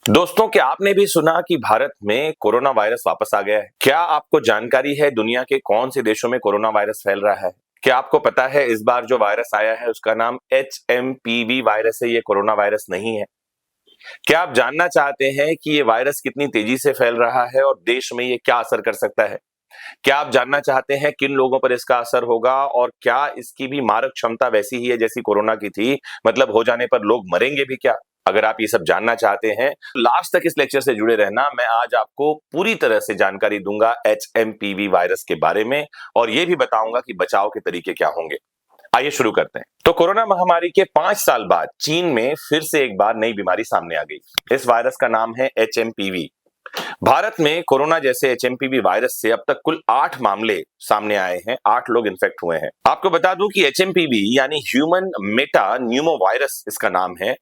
दोस्तों, क्या आपने भी सुना कि भारत में कोरोना वायरस वापस आ गया है? क्या आपको जानकारी है दुनिया के कौन से देशों में कोरोना वायरस फैल रहा है? क्या आपको पता है इस बार जो वायरस आया है उसका नाम HMPV वायरस है, ये कोरोना वायरस नहीं है? क्या आप जानना चाहते हैं कि ये वायरस कितनी तेजी से फैल रहा है और देश में ये क्या असर कर सकता है? क्या आप जानना चाहते हैं किन लोगों पर इसका असर होगा और क्या इसकी भी मारक क्षमता वैसी ही है जैसी कोरोना की थी? मतलब हो जाने पर लोग मरेंगे भी क्या? अगर आप ये सब जानना चाहते हैं, लास्ट तक इस लेक्चर से जुड़े रहना। मैं आज आपको पूरी तरह से जानकारी दूंगा HMPV वायरस के बारे में और ये भी बताऊंगा कि बचाव के तरीके क्या होंगे। आइए शुरू करते हैं। तो कोरोना महामारी के 5 साल बाद चीन में फिर से एक बार नई बीमारी सामने आ गई। इस वायरस का नाम है HMPV। भारत में कोरोना जैसे HMPV वायरस से अब तक कुल 8 मामले सामने आए हैं, 8 लोग इन्फेक्ट हुए हैं। आपको बता दूं कि HMPV यानी ह्यूमन मेटा न्यूमो वायरस इसका नाम है।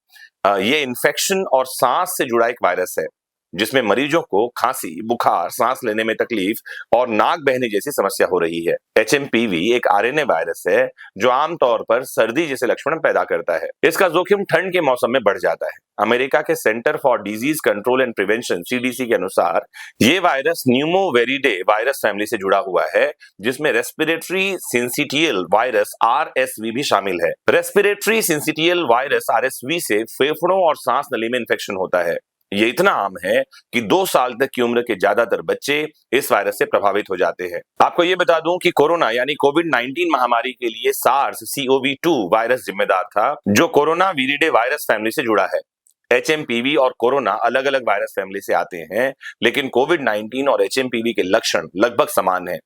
ये इन्फेक्शन और सांस से जुड़ा एक वायरस है जिसमें मरीजों को खांसी, बुखार, सांस लेने में तकलीफ और नाक बहने जैसी समस्या हो रही है। HMPV एक RNA वायरस है जो आमतौर पर सर्दी जैसे लक्षण पैदा करता है। इसका जोखिम ठंड के मौसम में बढ़ जाता है। अमेरिका के centre for disease control and prevention CDC के अनुसार ये वायरस न्यूमोवेरिडे वायरस फैमिली से जुड़ा हुआ है, जिसमें रेस्पिरेटरी सिंसिटियल वायरस RSV भी शामिल है। रेस्पिरेटरी सिंसिटियल वायरस RSV से फेफड़ों और सांस नली में इंफेक्शन होता है। ये इतना आम है कि 2 साल तक की उम्र के ज्यादातर बच्चे इस वायरस से प्रभावित हो जाते हैं। आपको ये बता दूं कि कोरोना यानी कोविड-19 महामारी के लिए SARS-CoV-2 वायरस जिम्मेदार था, जो कोरोना विरिडे वायरस फैमिली से जुड़ा है। HMPV और कोरोना अलग अलग वायरस फैमिली से आते हैं, लेकिन कोविड-19 और HMPV के लक्षण लगभग समान हैं।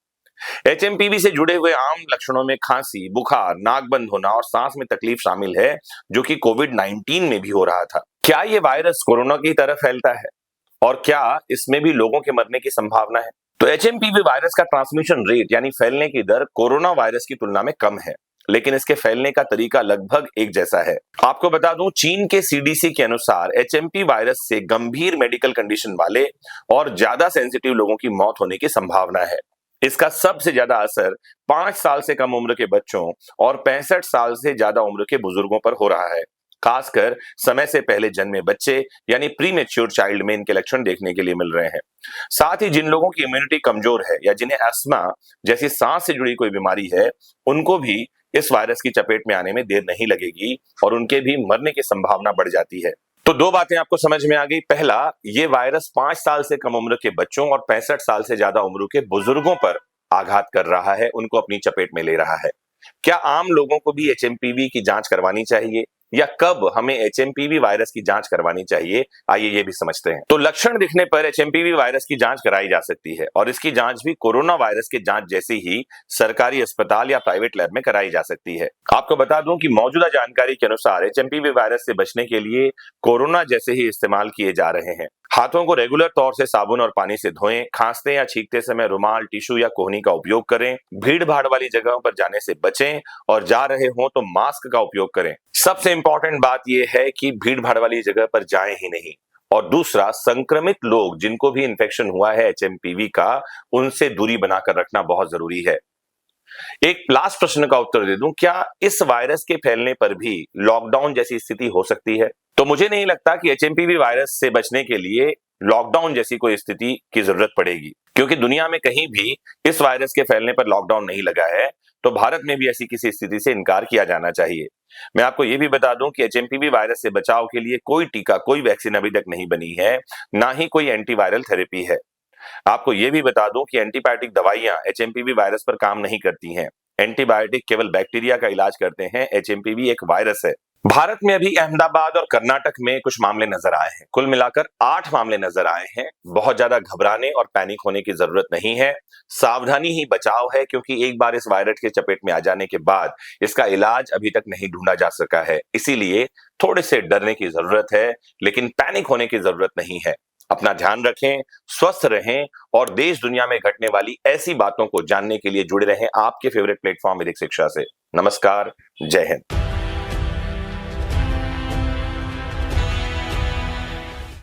HMPV से जुड़े हुए आम लक्षणों में खांसी, बुखार, नाक बंद होना और सांस में तकलीफ शामिल है, जो कि कोविड-19 में भी हो रहा था। क्या ये वायरस कोरोना की तरह फैलता है और क्या इसमें भी लोगों के मरने की संभावना है? तो HMPV वायरस का ट्रांसमिशन रेट यानी फैलने की दर कोरोना वायरस की तुलना में कम है, लेकिन इसके फैलने का तरीका लगभग एक जैसा है। आपको बता दूं, चीन के CDC के अनुसार HMP वायरस से गंभीर मेडिकल कंडीशन वाले और ज्यादा सेंसिटिव लोगों की मौत होने की संभावना है। इसका सबसे ज्यादा असर 5 साल से कम उम्र के बच्चों और 65 साल से ज्यादा उम्र के बुजुर्गों पर हो रहा है। खासकर समय से पहले जन्मे बच्चे यानी प्रीमेच्योर चाइल्ड में इनके लक्षण देखने के लिए मिल रहे हैं। साथ ही जिन लोगों की इम्यूनिटी कमजोर है या जिन्हें अस्थमा जैसी सांस से जुड़ी कोई बीमारी है, उनको भी इस वायरस की चपेट में आने में देर नहीं लगेगी और उनके भी मरने की संभावना बढ़ जाती है। तो 2 बातें आपको समझ में आ गई। पहला, ये वायरस 5 साल से कम उम्र के बच्चों और 65 साल से ज्यादा उम्र के बुजुर्गों पर आघात कर रहा है, उनको अपनी चपेट में ले रहा है। क्या आम लोगों को भी HMPV की जांच करवानी चाहिए या कब हमें HMPV वायरस की जांच करवानी चाहिए? आइए ये भी समझते हैं। तो लक्षण दिखने पर HMPV वायरस की जांच कराई जा सकती है और इसकी जांच भी कोरोना वायरस की जांच जैसी ही सरकारी अस्पताल या प्राइवेट लैब में कराई जा सकती है। आपको बता दूं कि मौजूदा जानकारी के अनुसार HMPV वायरस से बचने के लिए कोरोना जैसे ही इस्तेमाल किए जा रहे हैं। हाथों को रेगुलर तौर से साबुन और पानी से धोएं, खांसते या छींकते समय रुमाल, टिश्यू या कोहनी का उपयोग करें, भीड़ भाड़ वाली जगहों पर जाने से बचें और जा रहे हों तो मास्क का उपयोग करें। सबसे इंपॉर्टेंट बात यह है कि भीड़ भाड़ वाली जगह पर जाएं ही नहीं। और दूसरा, संक्रमित लोग जिनको भी इन्फेक्शन हुआ है HMPV का, उनसे दूरी बनाकर रखना बहुत जरूरी है। एक लास्ट प्रश्न का उत्तर दे दूं, क्या इस वायरस के फैलने पर भी लॉकडाउन जैसी स्थिति हो सकती है? तो मुझे नहीं लगता कि HMPV वायरस से बचने के लिए लॉकडाउन जैसी कोई स्थिति की जरूरत पड़ेगी, क्योंकि दुनिया में कहीं भी इस वायरस के फैलने पर लॉकडाउन नहीं लगा है। तो भारत में भी ऐसी किसी स्थिति से इनकार किया जाना चाहिए। मैं आपको यह भी बता दूं कि HMPV वायरस से बचाव के लिए कोई टीका, कोई वैक्सीन अभी तक नहीं बनी है, ना ही कोई एंटीवायरल थेरेपी है। आपको यह भी बता दूं कि एंटीबायोटिक दवाइयां HMPV वायरस पर काम नहीं करती हैं। एंटीबायोटिक केवल बैक्टीरिया का इलाज करते हैं, HMPV एक वायरस है। भारत में अभी अहमदाबाद और कर्नाटक में कुछ मामले नजर आए हैं। कुल मिलाकर 8 मामले नजर आए हैं। बहुत ज्यादा घबराने और पैनिक होने की जरूरत नहीं है। सावधानी ही बचाव है, क्योंकि एक बार इस वायरस के चपेट में आ जाने के बाद इसका इलाज अभी तक नहीं ढूंढा जा सका है। इसीलिए थोड़े से डरने की जरूरत है, लेकिन पैनिक होने की जरूरत नहीं है। अपना ध्यान रखें, स्वस्थ रहें और देश दुनिया में घटने वाली ऐसी बातों को जानने के लिए जुड़े रहें आपके फेवरेट प्लेटफॉर्म विदिक शिक्षा से। नमस्कार, जय हिंद।